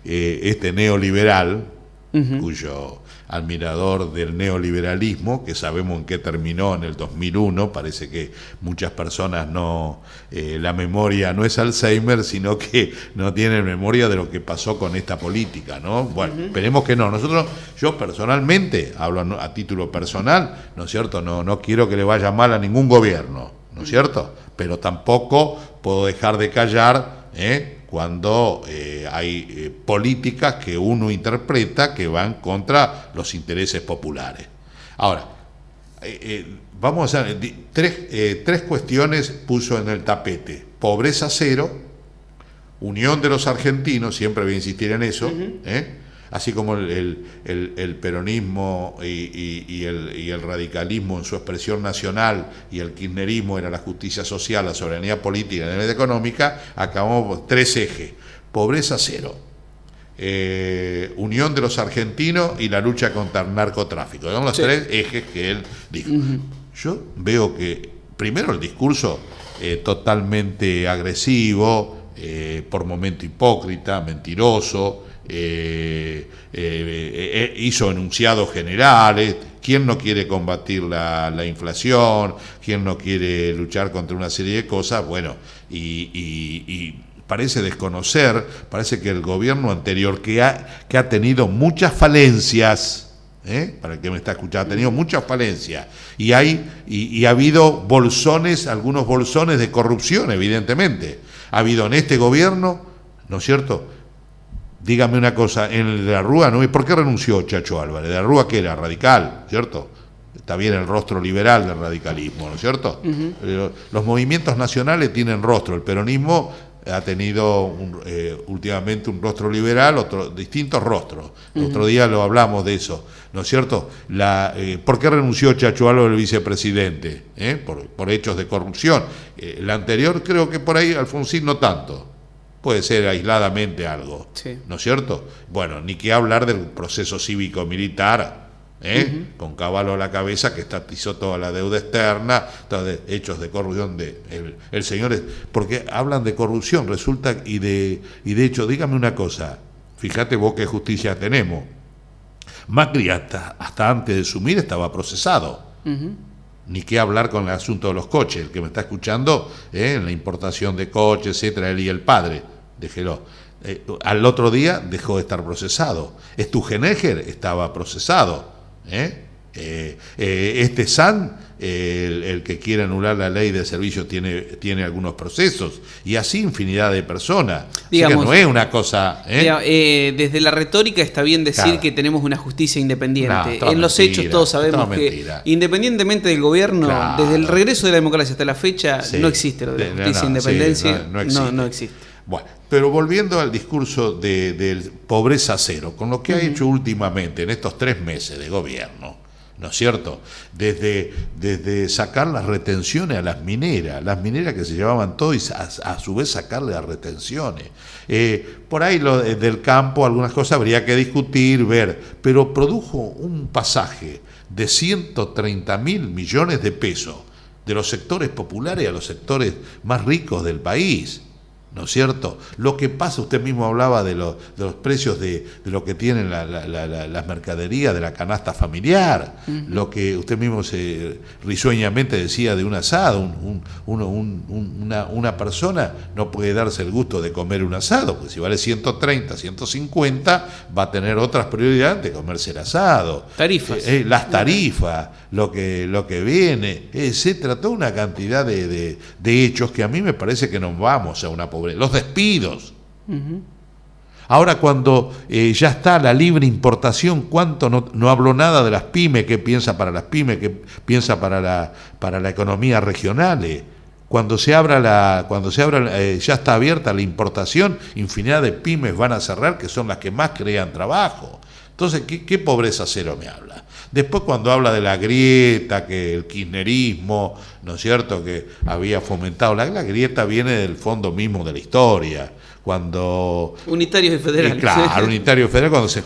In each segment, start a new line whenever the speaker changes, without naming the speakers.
este neoliberal, cuyo admirador del neoliberalismo, que sabemos en qué terminó en el 2001, parece que muchas personas no, la memoria no es Alzheimer, sino que no tienen memoria de lo que pasó con esta política, ¿no? Bueno, esperemos que no. Yo personalmente, hablo a título personal, ¿no es cierto? No quiero que le vaya mal a ningún gobierno, ¿no es cierto? Pero tampoco puedo dejar de callar, cuando hay políticas que uno interpreta que van contra los intereses populares. Ahora, vamos a hacer tres cuestiones puso en el tapete: pobreza cero, unión de los argentinos, siempre voy a insistir en eso, así como el peronismo y el radicalismo en su expresión nacional, y el kirchnerismo era la justicia social, la soberanía política y la unidad económica. Acabamos tres ejes: pobreza cero, unión de los argentinos y la lucha contra el narcotráfico. Son los tres ejes que él dijo. Yo veo que primero el discurso totalmente agresivo, por momento hipócrita, mentiroso, hizo enunciados generales. ¿Quién no quiere combatir la inflación? ¿Quién no quiere luchar contra una serie de cosas? Bueno, y parece desconocer, parece que el gobierno anterior, que ha tenido muchas falencias, para el que me está escuchando, ha tenido muchas falencias, y ha habido bolsones, algunos bolsones de corrupción, evidentemente. Ha habido en este gobierno, ¿no es cierto? Dígame una cosa, en el de la Rúa, ¿no? ¿Por qué renunció Chacho Álvarez? De la Rúa, que era radical, ¿cierto? Está bien el rostro liberal del radicalismo, ¿no es cierto? Los movimientos nacionales tienen rostro, el peronismo ha tenido últimamente un rostro liberal, distintos rostros. El otro día lo hablamos de eso, ¿no es cierto? ¿Por qué renunció Chacho Álvarez, el vicepresidente? Por hechos de corrupción. El anterior, creo que por ahí, Alfonsín, no tanto. Puede ser aisladamente algo, ¿no es cierto? Bueno, ni que hablar del proceso cívico-militar, con Cavallo a la cabeza, que estatizó toda la deuda externa, hechos de corrupción el señor, porque hablan de corrupción, resulta, y de hecho, dígame una cosa, fíjate vos qué justicia tenemos. Macri hasta antes de sumir estaba procesado. Ni qué hablar con el asunto de los coches, el que me está escuchando, en la importación de coches, etcétera, él y el padre, déjelo. Al otro día dejó de estar procesado. Stugenegger estaba procesado. Este San, el que quiere anular la ley de servicio, tiene algunos procesos, y así infinidad de personas. Digamos, así que no es una cosa.
Desde la retórica está bien decir que tenemos una justicia independiente. En los hechos todos sabemos que, independientemente del gobierno, desde el regreso de la democracia hasta la fecha, no existe lo de la justicia independencia. No existe.
Bueno, pero volviendo al discurso de pobreza cero, con lo que ha hecho últimamente en estos 3 meses de gobierno, ¿no es cierto? Desde sacar las retenciones a las mineras que se llevaban todo, y a su vez sacarle las retenciones. Por ahí del campo algunas cosas habría que discutir, ver, pero produjo un pasaje de 130.000 millones de pesos de los sectores populares a los sectores más ricos del país. ¿No es cierto? Lo que pasa, usted mismo hablaba de los precios de lo que tienen las mercaderías de la canasta familiar, lo que usted mismo risueñamente decía de un asado. Una persona no puede darse el gusto de comer un asado, porque si vale 130, 150, va a tener otras prioridades de comerse el asado.
Tarifas.
Las tarifas, lo que viene, etcétera, toda una cantidad de hechos que a mí me parece que nos vamos a una pobreza. Los despidos. Ahora, cuando ya está la libre importación, ¿cuánto no habló nada de las pymes? ¿Qué piensa para las pymes? ¿Qué piensa para la economía regional? Cuando se abra ya está abierta la importación, infinidad de pymes van a cerrar, que son las que más crean trabajo. Entonces, ¿qué pobreza cero me habla? Después, cuando habla de la grieta, que el kirchnerismo, ¿no es cierto?, que había fomentado, la grieta viene del fondo mismo de la historia.
unitarios y federales.
Claro, unitarios y federales,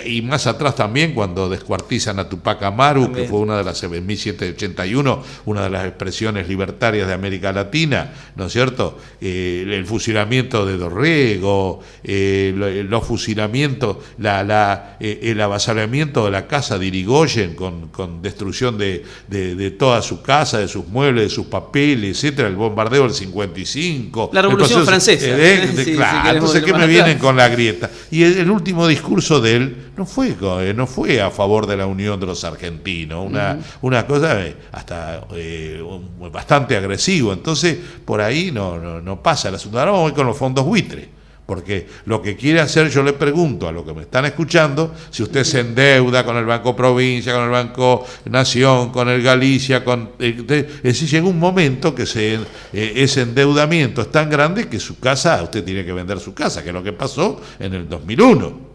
y más atrás también cuando descuartizan a Tupac Amaru, también, que fue una de las, en 1781, una de las expresiones libertarias de América Latina, ¿no es cierto? El fusilamiento de Dorrego, los fusilamientos, el avasallamiento de la casa de Irigoyen con destrucción de toda su casa, de sus muebles, de sus papeles, etcétera, el bombardeo del 55.
La Revolución Francesa.
Claro, entonces, ¿qué me vienen con la grieta? Y el último discurso de él no fue a favor de la unión de los argentinos, una cosa hasta bastante agresivo. Entonces, por ahí no pasa el asunto. Ahora vamos con los fondos buitre. Porque lo que quiere hacer, yo le pregunto a los que me están escuchando, si usted se endeuda con el Banco Provincia, con el Banco Nación, con el Galicia, es decir, llega un momento que ese endeudamiento es tan grande que su casa, usted tiene que vender su casa, que es lo que pasó en el 2001.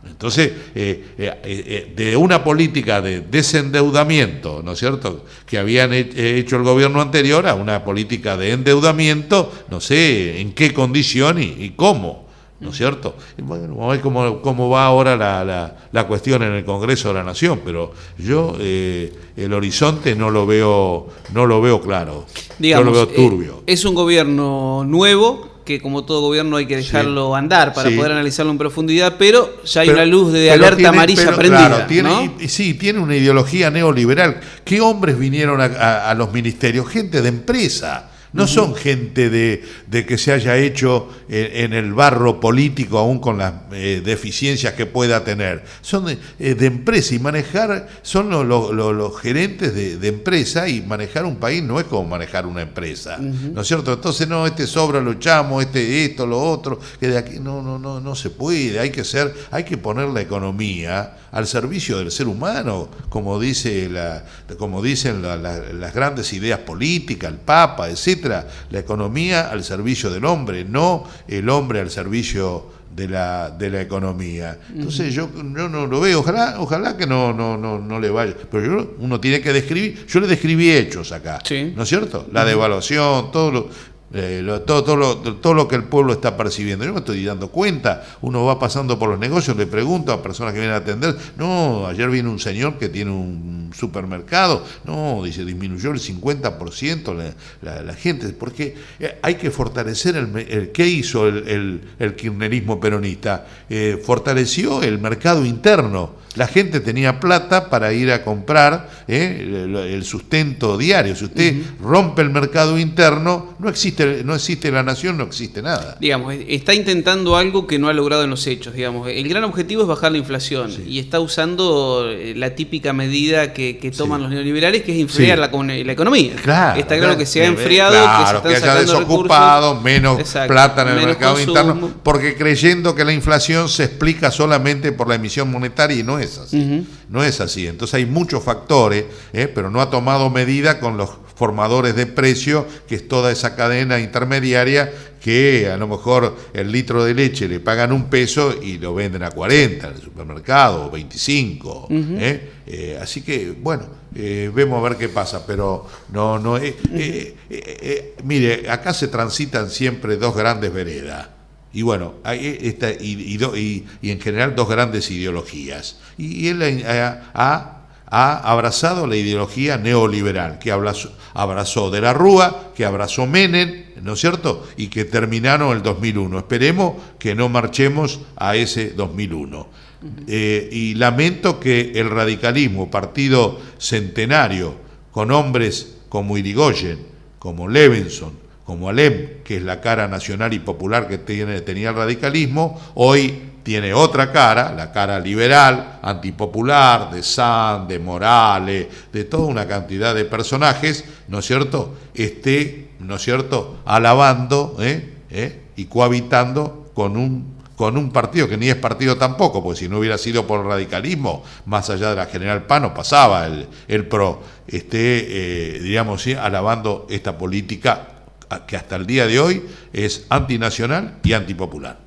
Entonces, de una política de desendeudamiento, ¿no es cierto?, que habían hecho el gobierno anterior, a una política de endeudamiento, no sé en qué condición y cómo, ¿no es cierto? Y bueno, vamos a ver cómo va ahora la cuestión en el Congreso de la Nación, pero yo el horizonte no lo veo claro,
digamos,
yo lo veo turbio.
Es un gobierno nuevo, que como todo gobierno hay que dejarlo andar para poder analizarlo en profundidad, pero ya hay una luz de alerta amarilla prendida. Claro,
tiene una ideología neoliberal. ¿Qué hombres vinieron a los ministerios? Gente de empresa. No son gente de que se haya hecho en el barro político, aún con las deficiencias que pueda tener. Son de empresa, y son los gerentes de empresa, y manejar un país no es como manejar una empresa, ¿no es cierto? Entonces, sobra, lo echamos, esto, lo otro, que de aquí no se puede. Hay que poner la economía al servicio del ser humano, como dicen las grandes ideas políticas, el Papa, etcétera. La economía al servicio del hombre, no el hombre al servicio de la economía. Entonces yo no lo veo, ojalá que no le vaya, pero uno tiene que describir. Yo le describí hechos acá, ¿no es cierto? La devaluación, todo lo que el pueblo está percibiendo. Yo me estoy dando cuenta, uno va pasando por los negocios, le pregunto a personas que vienen a atender, ayer vino un señor que tiene un supermercado, dice, disminuyó el 50% la gente, porque hay que fortalecer ¿qué hizo el kirchnerismo peronista? Fortaleció el mercado interno. La gente tenía plata para ir a comprar el sustento diario. Si usted rompe el mercado interno, no existe la nación, no existe nada.
Digamos, está intentando algo que no ha logrado en los hechos. Digamos, el gran objetivo es bajar la inflación, y está usando la típica medida que toman los neoliberales, que es enfriar la economía. Claro, está claro que se ha enfriado,
que haya desocupado, menos plata en el mercado consumo interno, porque creyendo que la inflación se explica solamente por la emisión monetaria, y no es así. No es así. Entonces hay muchos factores, pero no ha tomado medida con los formadores de precio, que es toda esa cadena intermediaria, que a lo mejor el litro de leche le pagan $1 y lo venden a 40 en el supermercado, o 25. Así que, bueno, vemos a ver qué pasa, pero mire, acá se transitan siempre dos grandes veredas. Y bueno, y en general dos grandes ideologías. Y él ha abrazado la ideología neoliberal, que abrazó De la Rúa, que abrazó Menem, ¿no es cierto?, y que terminaron el 2001. Esperemos que no marchemos a ese 2001. Y lamento que el radicalismo, partido centenario, con hombres como Irigoyen, como Levenson, como Alem, que es la cara nacional y popular que tenía el radicalismo, hoy tiene otra cara, la cara liberal, antipopular, de Sanz, de Morales, de toda una cantidad de personajes, ¿no es cierto?, ¿no es cierto?, alabando y cohabitando con un partido que ni es partido tampoco, porque si no hubiera sido por el radicalismo, más allá de la General Paz, no pasaba el PRO, diríamos, alabando esta política que hasta el día de hoy es antinacional y antipopular.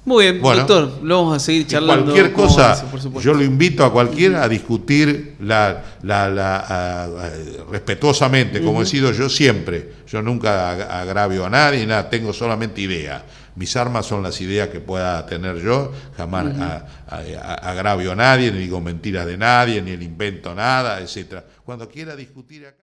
Muy bien, bueno, doctor, lo vamos a seguir charlando.
Cualquier cosa, yo lo invito a cualquiera a discutir respetuosamente, como he sido yo siempre. Yo nunca agravio a nadie, nada, tengo solamente ideas. Mis armas son las ideas que pueda tener yo, jamás agravio a nadie, ni digo mentiras de nadie, ni le invento nada, etcétera. Cuando quiera discutir acá.